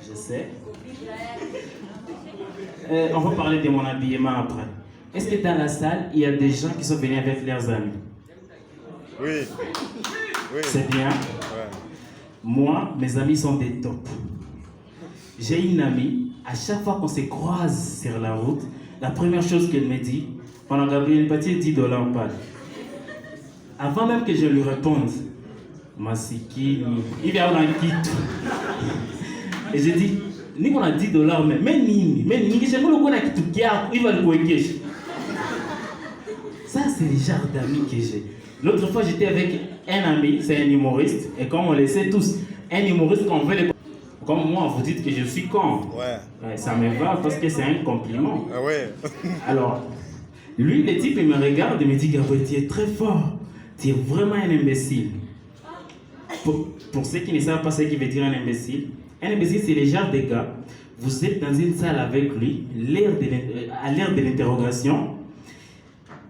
Je sais. On va parler de mon habillement après. Est-ce que dans la salle, il y a des gens qui sont venus avec leurs amis? Oui. C'est bien. Ouais. Moi, mes amis sont des tops. J'ai une amie, à chaque fois qu'on se croise sur la route, la première chose qu'elle me dit, pendant Gabriel Paty, $10 pas. Avant même que je lui réponde, Masiki, il vient en kit. Et j'ai dit, ni qu'on a $10, mais ni, j'aime le qu'on a qui tout il va le couer. Ça, c'est le genre d'amis que j'ai. L'autre fois, j'étais avec un ami, c'est un humoriste, et comme on le sait tous, un humoriste, quand on veut le... Comme moi, vous dites que je suis con. Ouais. Ça me va parce que c'est un compliment. Ah ouais. Alors, lui, le type, il me regarde et me dit, Gabriel, tu es très fort. Tu es vraiment un imbécile. Pour ceux qui ne savent pas ce qu'il veut dire un imbécile, c'est le genre de gars, vous êtes dans une salle avec lui, à l'heure de l'interrogation,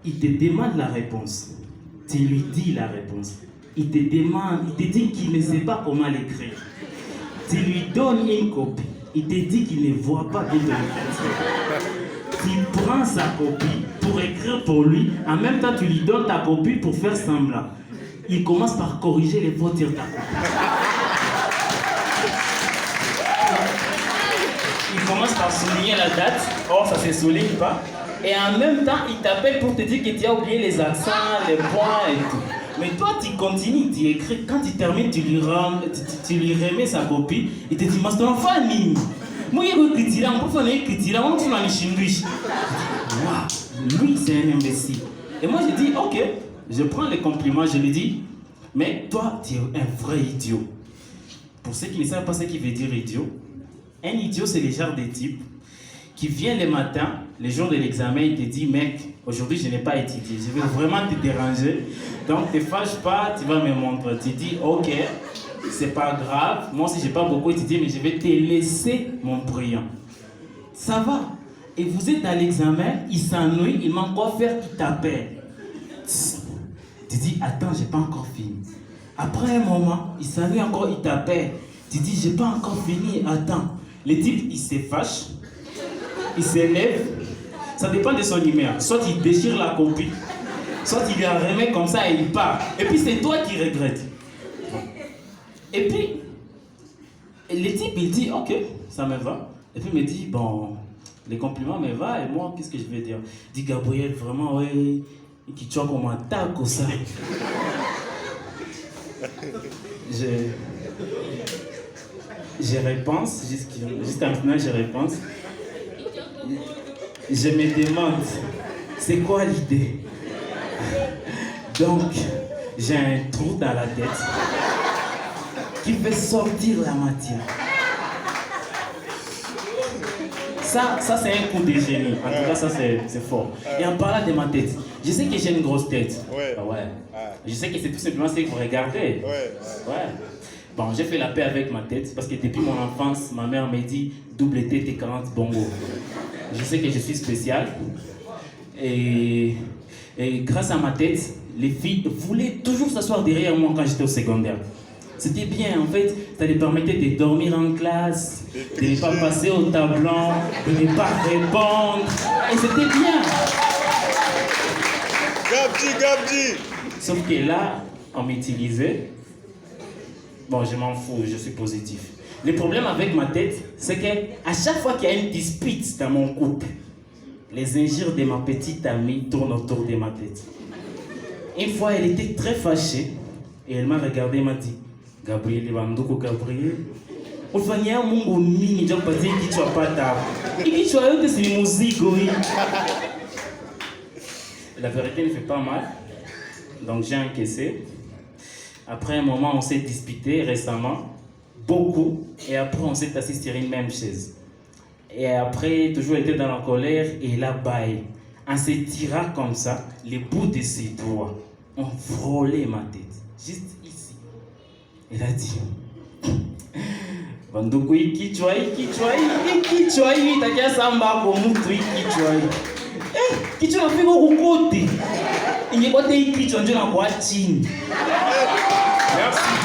il te demande la réponse. Tu lui dis la réponse. Il te demande, il te dit qu'il ne sait pas comment l'écrire. Tu lui donnes une copie. Il te dit qu'il ne voit pas bien ton écriture. Tu prends sa copie pour écrire pour lui. En même temps, tu lui donnes ta copie pour faire semblant. Il commence par corriger les fautes sur ta copie. Il commence par souligner la date. Or, ça ne se souligne pas. Et en même temps, il t'appelle pour te dire que tu as oublié les accents, les points et tout. Mais toi, tu continues, tu écris. Quand tu termines, tu lui remets sa copie. Il te dit, Master, enfin, Nini. Moi, il y a un critique, on peut faire un critique, on peut faire un chindouche. Waouh, lui, c'est un imbécile. Et moi, je dis, ok, je prends les compliments, je lui dis, mais toi, tu es un vrai idiot. Pour ceux qui ne savent pas ce qu'il veut dire idiot, un idiot, c'est le genre de type qui vient le matin, le jour de l'examen, il te dit, mec, aujourd'hui je n'ai pas étudié, je vais vraiment te déranger, donc ne te fâche pas, tu vas me montrer. Tu dis, ok, c'est pas grave, moi aussi j'ai pas beaucoup étudié, mais je vais te laisser mon brillant. Ça va. Et vous êtes à l'examen, il s'ennuie, il manque quoi faire, il t'appelle. Tu dis, attends, j'ai pas encore fini. Après un moment, il s'ennuie encore, il t'appelle. Tu dis, j'ai pas encore fini, attends. Le type, il se fâche. Il s'élève, ça dépend de son humeur. Soit il déchire la copie, soit il lui en remet comme ça et il part. Et puis c'est toi qui regrettes. Et puis, le type il dit, ok, ça me va. Et puis il me dit, bon, les compliments me vont et moi, qu'est-ce que je vais dire? Il dit, Gabriel, vraiment, ouais, qui tu as comme un tac ou ça. Je repense, jusqu'à maintenant je repense. Je me demande, c'est quoi l'idée? Donc, j'ai un trou dans la tête qui fait sortir la matière. Ça c'est un coup de génie. En tout cas, ça c'est fort. Et en parlant de ma tête, je sais que j'ai une grosse tête. Ouais. Je sais que c'est tout simplement ce que vous regardez. Ouais. Bon, j'ai fait la paix avec ma tête parce que depuis mon enfance, ma mère m'a dit double tête et 40 bongo. Je sais que je suis spécial et grâce à ma tête, les filles voulaient toujours s'asseoir derrière moi quand j'étais au secondaire. C'était bien, en fait, ça les permettait de dormir en classe, de ne pas passer au tableau, de ne pas répondre, et c'était bien. Gabdi. Sauf que là, on m'utilisait. Bon, je m'en fous, je suis positif. Le problème avec ma tête, c'est qu'à chaque fois qu'il y a une dispute dans mon couple, les injures de ma petite amie tournent autour de ma tête. Une fois, elle était très fâchée et elle m'a regardé et m'a dit, Gabriel, Gabriel, ufanyia Mungu nini ndio kupatia kichwa pata. Kichwa yote si mzigo hii. La vérité ne fait pas mal. Donc j'ai encaissé. Après un moment, on s'est disputé récemment, beaucoup, et après on s'est assis sur une même chaise. Et après, toujours été dans la colère, et là, bye. En se tirant comme ça, les bouts de ses doigts ont frôlé ma tête, juste ici. Elle a dit, Banduku ikichwa, takia samba kwa mtu ikichwa. Kichwa nafika kukote. Ingekuwa te ikichwa ndio na kwa chini. Merci.